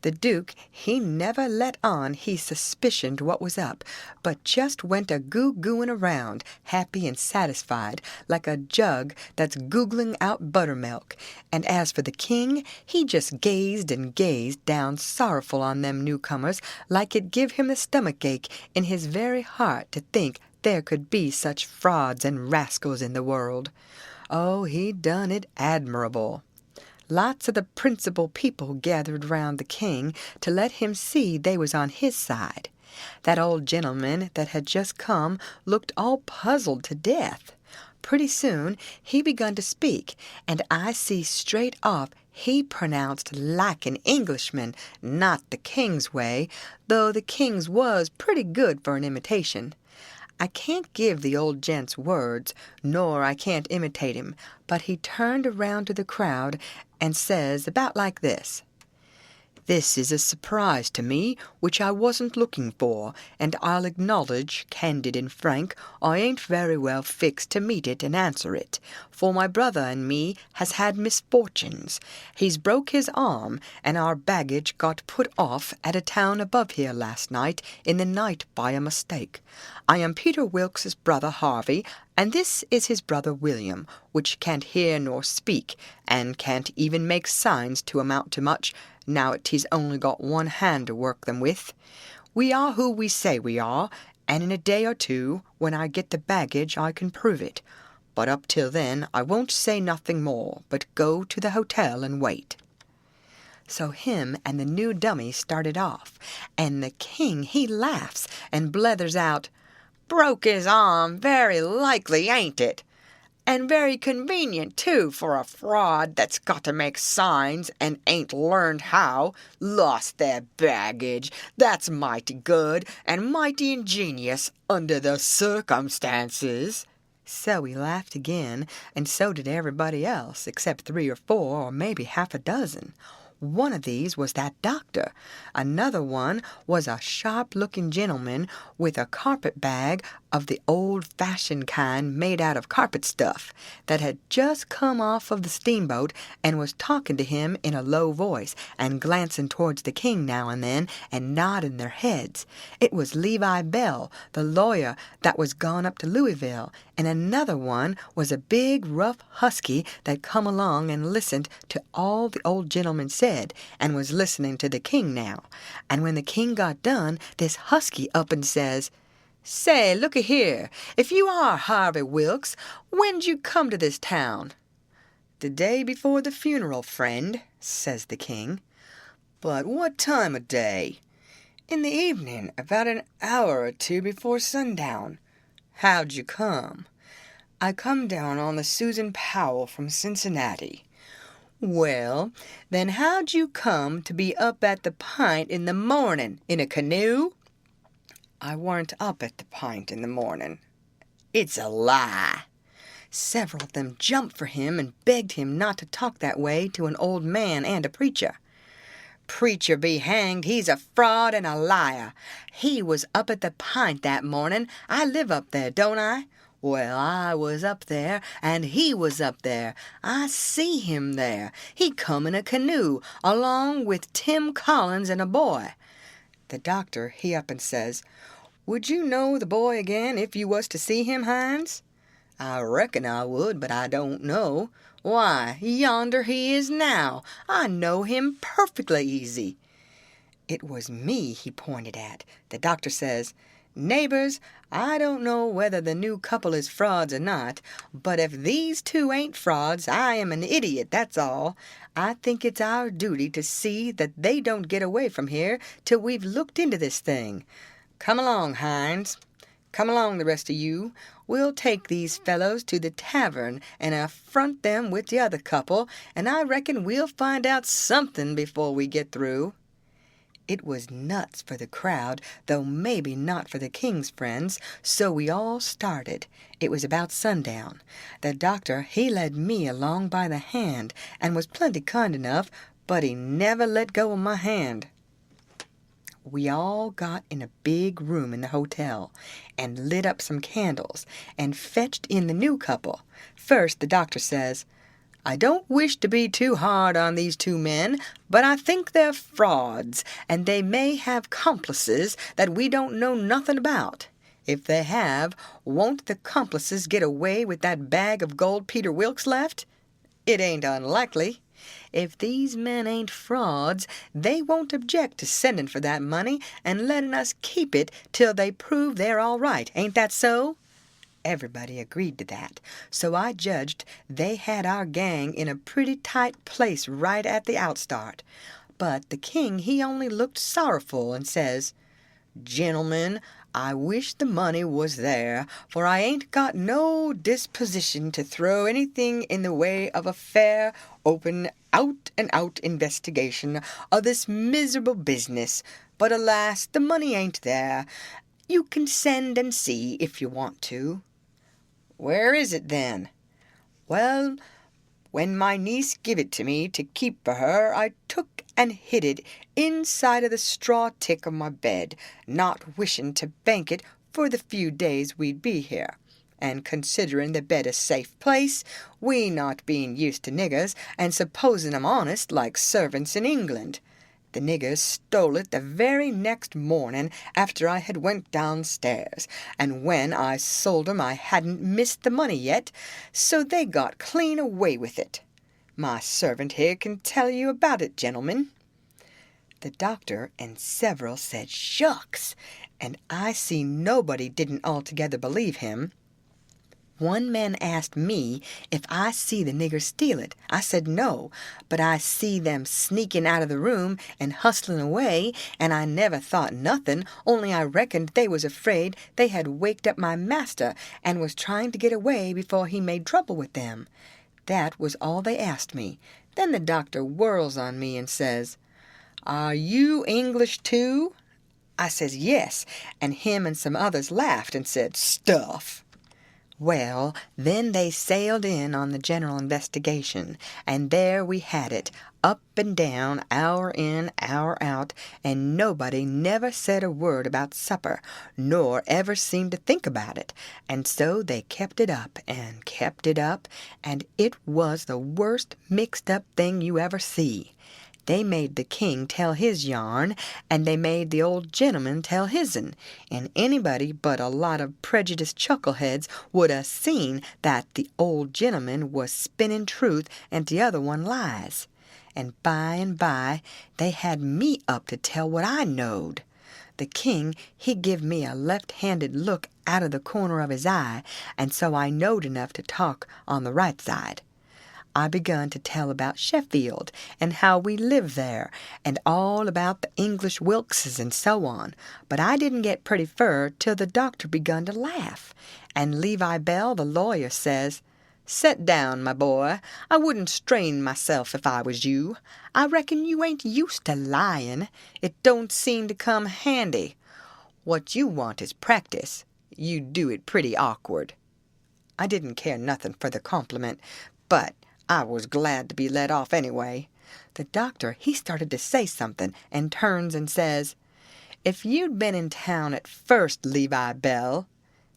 The Duke, he never let on he suspicioned what was up, but just went a-goo-gooing around, happy and satisfied, like a jug that's googling out buttermilk. And as for the King, he just gazed and gazed down sorrowful on them newcomers, like it give him the stomach-ache in his very heart to think there could be such frauds and rascals in the world. Oh, he done it admirable. Lots of the principal people gathered round the king to let him see they was on his side. That old gentleman that had just come looked all puzzled to death. Pretty soon he begun to speak, and I see straight off he pronounced like an Englishman, not the king's way, though the king's was pretty good for an imitation. I can't give the old gent's words, nor I can't imitate him, but he turned around to the crowd and says about like this: "This is a surprise to me, which I wasn't looking for, and I'll acknowledge, candid and frank, I ain't very well fixed to meet it and answer it, for my brother and me has had misfortunes. He's broke his arm, and our baggage got put off at a town above here last night in the night by a mistake. I am Peter Wilkes's brother Harvey, and this is his brother William, which can't hear nor speak, and can't even make signs to amount to much, now 't he's only got one hand to work them with. We are who we say we are, and in a day or two, when I get the baggage, I can prove it. But up till then I won't say nothing more, but go to the hotel and wait." So him and the new dummy started off, and the king he laughs and blethers out, "Broke his arm, very likely, ain't it? And very convenient, too, for a fraud that's got to make signs and ain't learned how. Lost their baggage. That's mighty good and mighty ingenious under the circumstances." So he laughed again, and so did everybody else, except 3 or 4, or maybe half a dozen. One of these was that doctor. Another one was a sharp-looking gentleman with a carpet bag of the old-fashioned kind made out of carpet stuff that had just come off of the steamboat and was talking to him in a low voice and glancing towards the king now and then and nodding their heads. It was Levi Bell, the lawyer that was gone up to Louisville, and another one was a big, rough husky that come along and listened to all the old gentleman said, and was listening to the king now. And when the king got done, this husky up and says, "Say, looky here, if you are Harvey Wilkes, when'd you come to this town?" "The day before the funeral, friend," says the king. "But what time of day?" "In the evening, about an hour or 2 before sundown." "How'd you come?" "I come down on the Susan Powell from Cincinnati." "Well, then how'd you come to be up at the Pint in the morning? In a canoe?" "I warn't up at the Pint in the morning." "It's a lie." Several of them jumped for him and begged him not to talk that way to an old man and a preacher. "Preacher be hanged, he's a fraud and a liar. He was up at the Pint that morning. I live up there, don't I? Well, I was up there, and he was up there. I see him there. He come in a canoe, along with Tim Collins and a boy." The doctor, he up and says, "Would you know the boy again if you was to see him, Hines?" "I reckon I would, but I don't know." "Why, yonder he is now. I know him perfectly easy." It was me he pointed at. The doctor says, "Neighbors, I don't know whether the new couple is frauds or not, but if these 2 ain't frauds, I am an idiot, that's all. I think it's our duty to see that they don't get away from here till we've looked into this thing. Come along, Hines. Come along, the rest of you. We'll take these fellows to the tavern and affront them with the other couple, and I reckon we'll find out something before we get through." It was nuts for the crowd, though maybe not for the king's friends, so we all started. It was about sundown. The doctor, he led me along by the hand, and was plenty kind enough, but he never let go of my hand. We all got in a big room in the hotel, and lit up some candles, and fetched in the new couple. First the doctor says, "I don't wish to be too hard on these 2 men, but I think they're frauds, and they may have complices that we don't know nothing about. If they have, won't the complices get away with that bag of gold Peter Wilkes left? It ain't unlikely. If these men ain't frauds, they won't object to sending for that money and letting us keep it till they prove they're all right. Ain't that so?" Everybody agreed to that, so I judged they had our gang in a pretty tight place right at the outstart. But the king, he only looked sorrowful and says, "Gentlemen, I wish the money was there, for I ain't got no disposition to throw anything in the way of a fair, open, out-and-out investigation of this miserable business. But alas, the money ain't there. You can send and see if you want to." "Where is it, then?" "Well, when my niece give it to me to keep for her, I took and hid it inside of the straw tick of my bed, not wishing to bank it for the few days we'd be here. And considering the bed a safe place, we not being used to niggers, and supposing 'em honest like servants in England, the niggers stole it the very next morning after I had went downstairs, and when I sold 'em I hadn't missed the money yet, so they got clean away with it. My servant here can tell you about it, gentlemen." The doctor and several said shucks, and I see nobody didn't altogether believe him. One man asked me if I see the niggers steal it. I said no, but I see them sneaking out of the room and hustling away, and I never thought nothing, only I reckoned they was afraid they had waked up my master and was trying to get away before he made trouble with them. That was all they asked me. Then the doctor whirls on me and says, "Are you English too?" I says yes, and him and some others laughed and said, "Stuff." Well, then they sailed in on the general investigation, and there we had it, up and down, hour in, hour out, and nobody never said a word about supper, nor ever seemed to think about it, and so they kept it up, and it was the worst mixed-up thing you ever see. They made the king tell his yarn, and they made the old gentleman tell his'n, and anybody but a lot of prejudiced chuckleheads would 'a' seen that the old gentleman was spinning truth and the other one lies. And by they had me up to tell what I knowed. The king, he give me a left-handed look out of the corner of his eye, and so I knowed enough to talk on the right side. I begun to tell about Sheffield, and how we lived there, and all about the English Wilkses and so on, but I didn't get pretty fur till the doctor begun to laugh, and Levi Bell, the lawyer, says, "Set down, my boy. I wouldn't strain myself if I was you. I reckon you ain't used to lying. It don't seem to come handy. What you want is practice. You do it pretty awkward." I didn't care nothing for the compliment, but I was glad to be let off anyway. The doctor, he started to say something, and turns and says, "If you'd been in town at first, Levi Bell—"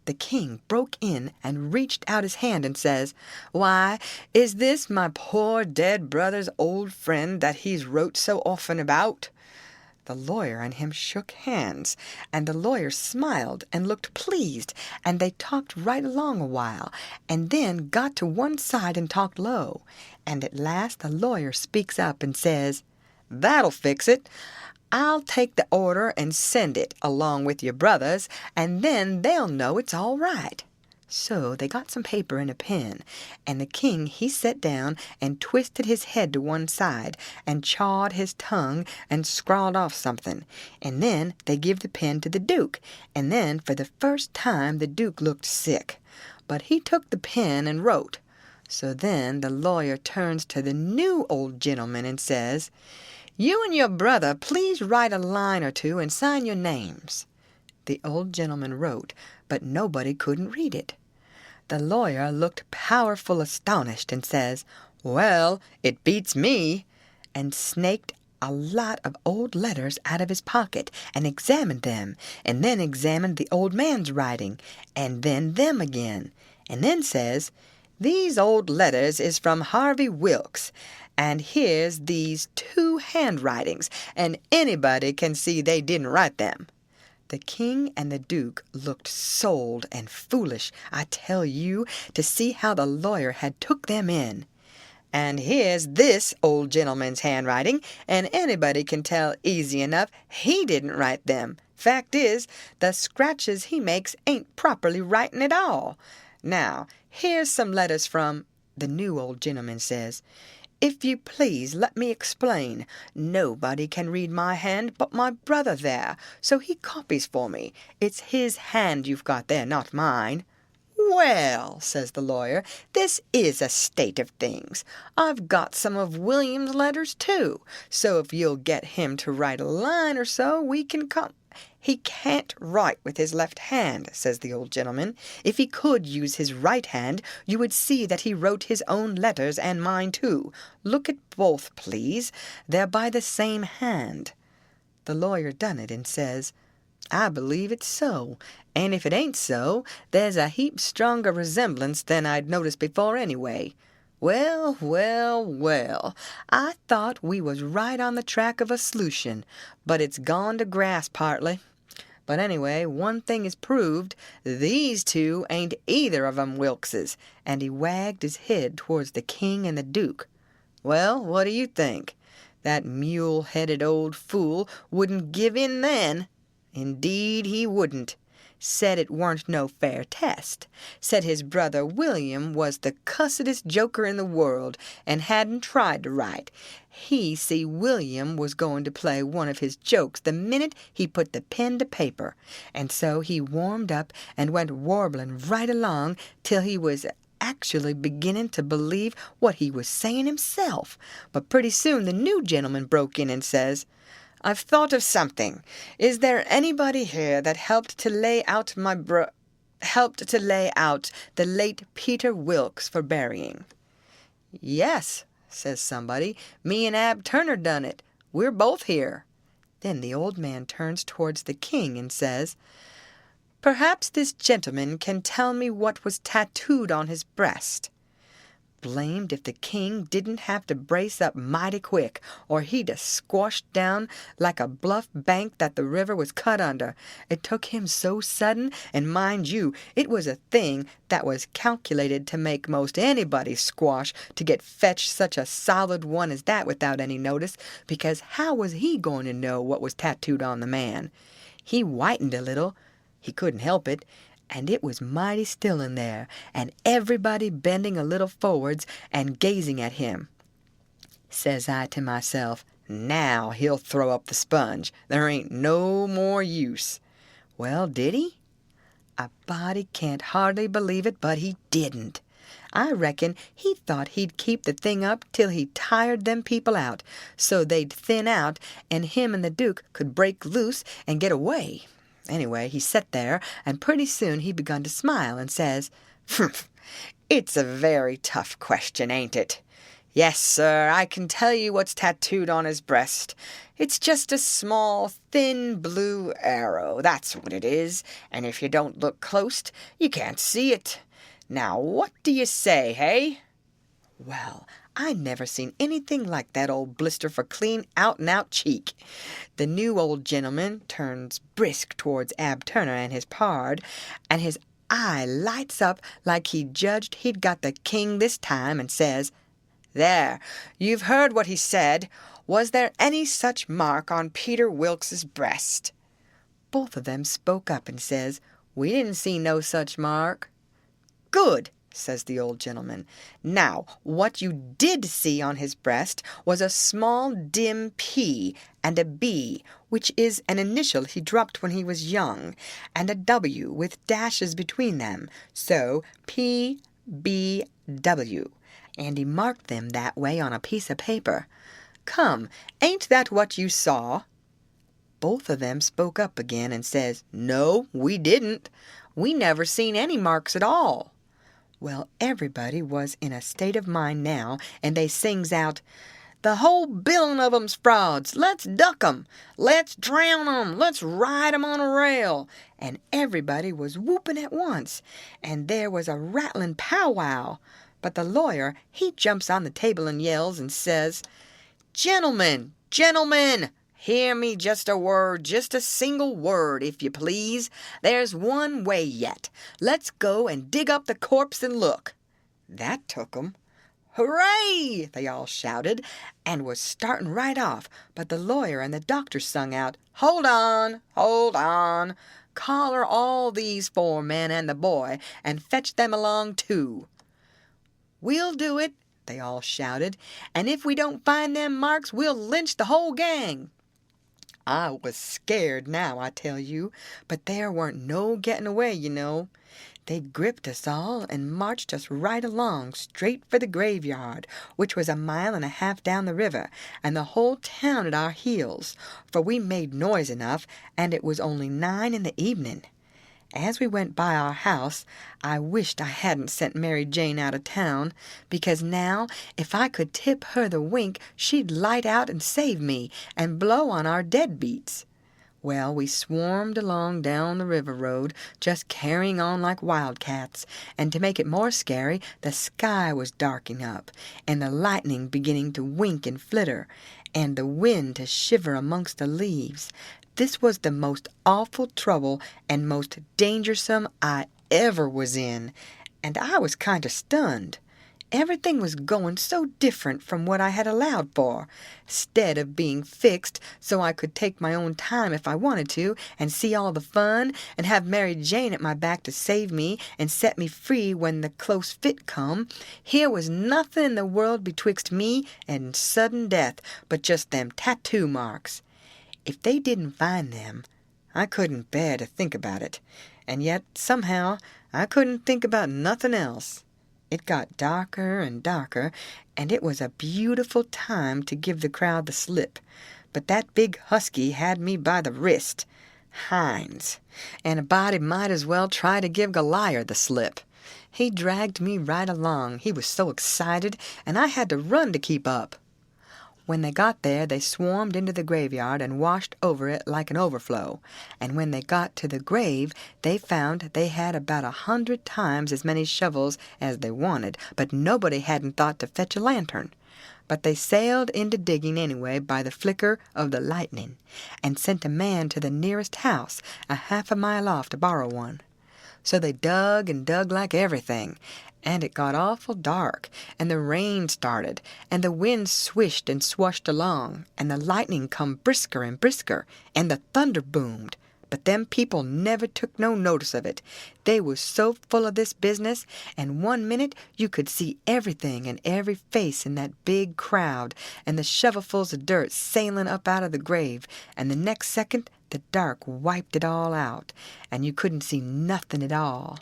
The king broke in and reached out his hand and says, "Why, is this my poor dead brother's old friend that he's wrote so often about?" The lawyer and him shook hands, and the lawyer smiled and looked pleased, and they talked right along a while, and then got to one side and talked low, and at last the lawyer speaks up and says, "That'll fix it. I'll take the order and send it along with your brothers, and then they'll know it's all right." So they got some paper and a pen, and the king, he sat down and twisted his head to one side and chawed his tongue and scrawled off something, and then they give the pen to the duke, and then for the first time the duke looked sick, but he took the pen and wrote. So then the lawyer turns to the new old gentleman and says, "You and your brother please write a line or two and sign your names." The old gentleman wrote, but nobody couldn't read it. The lawyer looked powerful astonished and says, "Well, it beats me," and snaked a lot of old letters out of his pocket and examined them, and then examined the old man's writing, and then them again, and then says, "These old letters is from Harvey Wilkes, and here's these 2 handwritings, and anybody can see they didn't write them." The king and the duke looked sold and foolish, I tell you, to see how the lawyer had took them in. "And here's this old gentleman's handwriting, and anybody can tell easy enough he didn't write them," Fact is, the scratches he makes ain't properly writing at all. Now, here's some letters from—" The new old gentleman says, "If you please, let me explain. Nobody can read my hand but my brother there, so he copies for me. It's his hand you've got there, not mine." "Well," says the lawyer, "this is a state of things. I've got some of William's letters, too, so if you'll get him to write a line or so, we can come—" "He can't write with his left hand," says the old gentleman. "If he could use his right hand, you would see that he wrote his own letters and mine, too. Look at both, please. They're by the same hand." The lawyer done it and says, "I believe it's so, and if it ain't so, there's a heap stronger resemblance than I'd noticed before anyway. Well, well, well, I thought we was right on the track of a solution, but it's gone to grass partly. But anyway, one thing is proved, these two ain't either of 'em Wilkses," and he wagged his head towards the king and the duke. "Well, what do you think? That mule-headed old fool wouldn't give in then. Indeed he wouldn't. Said it warn't no fair test. Said his brother William was the cussedest joker in the world, and hadn't tried to write. He see William was going to play one of his jokes the minute he put the pen to paper, and so he warmed up and went warbling right along till he was actually beginning to believe what he was saying himself. But pretty soon the new gentleman broke in and says, "I've thought of something. Is there anybody here that helped to lay out the late Peter Wilkes for burying?" "Yes," says somebody. "Me and Ab Turner done it. We're both here." Then the old man turns towards the king and says, "Perhaps this gentleman can tell me what was tattooed on his breast." Blamed if the king didn't have to brace up mighty quick, or he'd a squashed down like a bluff bank that the river was cut under. It took him so sudden, and mind you, it was a thing that was calculated to make most anybody squash to get fetched such a solid one as that without any notice, because how was he going to know what was tattooed on the man? He whitened a little. He couldn't help it. And it was mighty still in there, and everybody bending a little forwards and gazing at him. Says I to myself, now he'll throw up the sponge. There ain't no more use. Well, did he? A body can't hardly believe it, but he didn't. I reckon he thought he'd keep the thing up till he tired them people out, so they'd thin out, and him and the Duke could break loose and get away. Anyway, he set there, and pretty soon he begun to smile and says, "Humph, it's a very tough question, ain't it? Yes, sir, I can tell you what's tattooed on his breast. It's just a small, thin blue arrow, that's what it is, and if you don't look close, you can't see it. Now, what do you say, hey?" Well, I never seen anything like that old blister for clean out-and-out cheek. The new old gentleman turns brisk towards Ab Turner and his pard, and his eye lights up like he judged he'd got the king this time, and says, "There, you've heard what he said. Was there any such mark on Peter Wilkes's breast?" Both of them spoke up and says, "We didn't see no such mark." "Good," says the old gentleman. "Now, what you did see on his breast was a small dim P and a B, which is an initial he dropped when he was young, and a W with dashes between them, so P.B.W., and he marked them that way on a piece of paper. Come, ain't that what you saw?" Both of them spoke up again and says, "No, we didn't. We never seen any marks at all." Well, everybody was in a state of mind now, and they sings out, "The whole billin' of 'em's frauds. Let's duck 'em. Let's drown 'em. Let's ride 'em on a rail." And everybody was whooping at once, and there was a rattling powwow. But the lawyer, he jumps on the table and yells and says, "Gentlemen, gentlemen, hear me just a word, just a single word, if you please. There's one way yet. Let's go and dig up the corpse and look." That took 'em. "Hooray!" they all shouted, and was starting right off, but the lawyer and the doctor sung out, "Hold on, hold on! Collar all these 4 men and the boy, and fetch them along too." "We'll do it," they all shouted, "and if we don't find them marks, we'll lynch the whole gang." I was scared now, I tell you, but there weren't no getting away, you know. They gripped us all and marched us right along, straight for the graveyard, which was 1.5 miles down the river, and the whole town at our heels, for we made noise enough, and it was only 9 in the evening. As we went by our house, I wished I hadn't sent Mary Jane out of town, because now, if I could tip her the wink, she'd light out and save me, and blow on our deadbeats. Well, we swarmed along down the river road, just carrying on like wildcats, and to make it more scary, the sky was darking up, and the lightning beginning to wink and flitter, and the wind to shiver amongst the leaves. This was the most awful trouble and most dangersome I ever was in, and I was kind of stunned. Everything was going so different from what I had allowed for. 'Stead of being fixed so I could take my own time if I wanted to, and see all the fun, and have Mary Jane at my back to save me and set me free when the close fit come, here was nothing in the world betwixt me and sudden death but just them tattoo marks. If they didn't find them, I couldn't bear to think about it, and yet somehow I couldn't think about nothing else. It got darker and darker, and it was a beautiful time to give the crowd the slip. But that big husky had me by the wrist, Hines, and a body might as well try to give Goliath the slip. He dragged me right along. He was so excited, and I had to run to keep up. When they got there, they swarmed into the graveyard and washed over it like an overflow, and when they got to the grave, they found they had about 100 times as many shovels as they wanted, but nobody hadn't thought to fetch a lantern. But they sailed into digging anyway by the flicker of the lightning, and sent a man to the nearest house 1/2 mile off to borrow one. So they dug and dug like everything, and it got awful dark, and the rain started, and the wind swished and swashed along, and the lightning come brisker and brisker, and the thunder boomed. But them people never took no notice of it. They was so full of this business, and 1 minute you could see everything and every face in that big crowd, and the shovelfuls of dirt sailing up out of the grave, and the next second the dark wiped it all out, and you couldn't see nothing at all.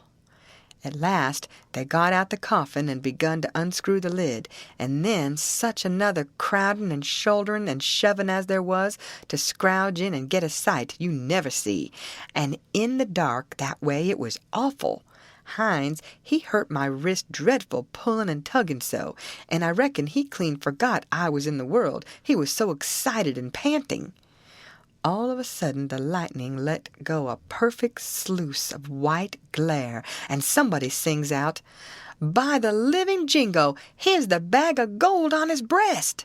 At last they got out the coffin and begun to unscrew the lid, and then such another crowding and shouldering and shoving as there was to scrouge in and get a sight you never see, and in the dark that way it was awful. Hines, he hurt my wrist dreadful pulling and tugging so, and I reckon he clean forgot I was in the world, he was so excited and panting. All of a sudden the lightning let go a perfect sluice of white glare, and somebody sings out, "By the living jingo, here's the bag of gold on his breast!"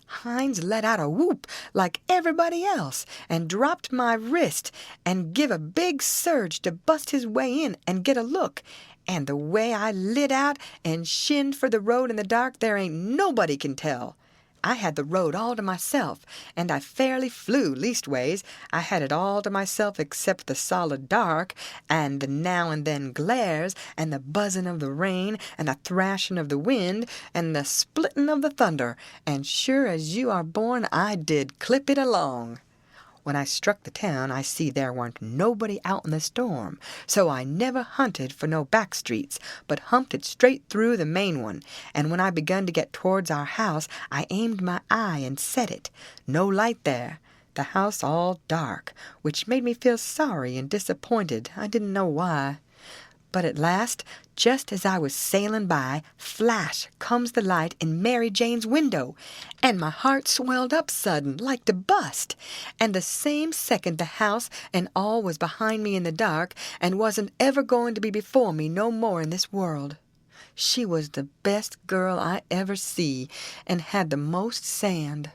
Hines let out a whoop like everybody else, and dropped my wrist, and give a big surge to bust his way in and get a look, and the way I lit out and shinned for the road in the dark there ain't nobody can tell. I had the road all to myself, and I fairly flew, leastways. I had it all to myself except the solid dark, and the now and then glares, and the buzzing of the rain, and the thrashing of the wind, and the splitting of the thunder, and sure as you are born I did clip it along. When I struck the town, I see there warn't nobody out in the storm, so I never hunted for no back streets, but humped it straight through the main one, and when I begun to get towards our house, I aimed my eye and set it. No light there, the house all dark, which made me feel sorry and disappointed. I didn't know why. But at last, just as I was sailing by, flash comes the light in Mary Jane's window, and my heart swelled up sudden, like to bust, and the same second the house and all was behind me in the dark, and wasn't ever going to be before me no more in this world. She was the best girl I ever see, and had the most sand.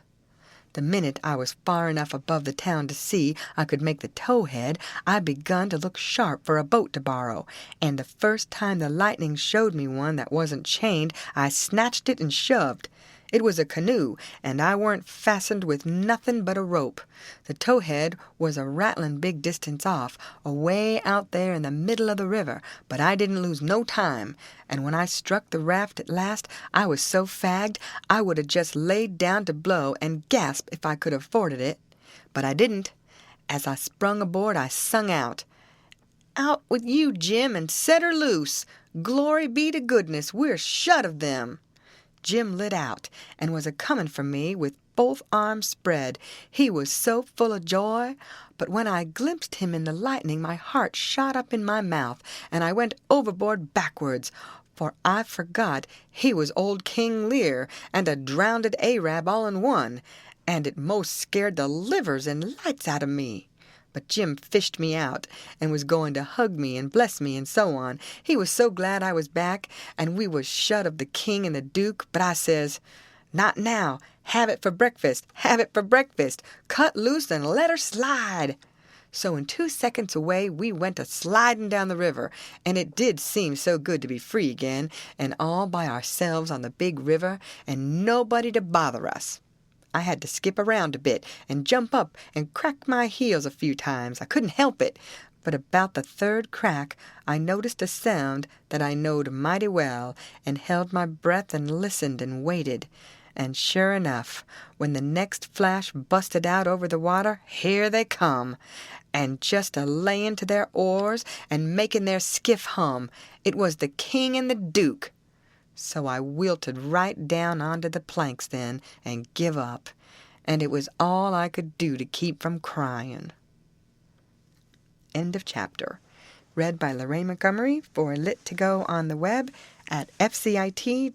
The minute I was far enough above the town to see I could make the towhead, I begun to look sharp for a boat to borrow, and the first time the lightning showed me one that wasn't chained, I snatched it and shoved. It was a canoe, and I weren't fastened with nothing but a rope. The towhead was a rattling big distance off, away out there in the middle of the river, but I didn't lose no time, and when I struck the raft at last, I was so fagged I would have just laid down to blow and gasp if I could have afforded it. But I didn't. As I sprung aboard, I sung out, "Out with you, Jim, and set her loose! Glory be to goodness, we're shut of them!" Jim lit out, and was a-comin' for me with both arms spread. He was so full of joy, but when I glimpsed him in the lightning, my heart shot up in my mouth, and I went overboard backwards, for I forgot he was old King Lear, and a drownded Arab all in one, and it most scared the livers and lights out of me. But Jim fished me out, and was going to hug me and bless me and so on. He was so glad I was back, and we was shut of the king and the duke, but I says, "Not now. Have it for breakfast. Have it for breakfast. Cut loose and let her slide." So in 2 seconds away we went a-sliding down the river, and it did seem so good to be free again, and all by ourselves on the big river, and nobody to bother us. I had to skip around a bit, and jump up, and crack my heels a few times. I couldn't help it. But about the third crack, I noticed a sound that I knowed mighty well, and held my breath and listened and waited. And sure enough, when the next flash busted out over the water, here they come, and just a-layin' to their oars, and making their skiff hum. It was the king and the duke. So I wilted right down onto the planks then and give up, and it was all I could do to keep from crying. End of chapter. Read by Lorraine Montgomery for Lit to Go on the web at fcit.usf.edu.